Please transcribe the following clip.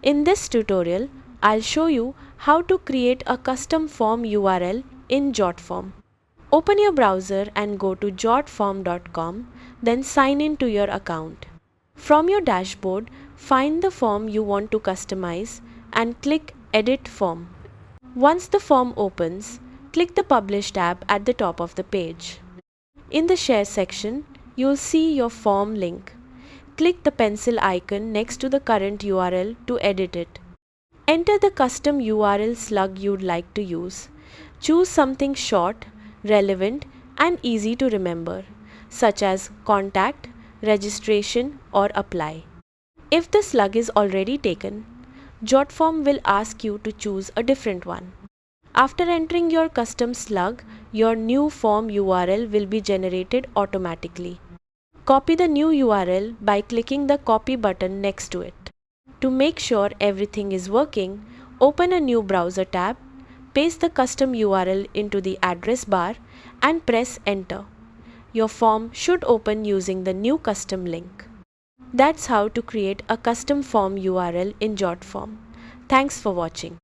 In this tutorial, I'll show you how to create a custom form URL in Jotform. Open your browser and go to jotform.com, then sign in to your account. From your dashboard, find the form you want to customize and click Edit Form. Once the form opens, click the Publish tab at the top of the page. In the Share section, you'll see your form link. Click the pencil icon next to the current URL to edit it. Enter the custom URL slug you'd like to use. Choose something short, relevant, and easy to remember, such as contact, registration, or apply. If the slug is already taken, Jotform will ask you to choose a different one. After entering your custom slug, your new form URL will be generated automatically. Copy the new URL by clicking the copy button next to it. To make sure everything is working, open a new browser tab, paste the custom URL into the address bar, and press enter. Your form should open using the new custom link. That's how to create a custom form URL in Jotform. Thanks for watching.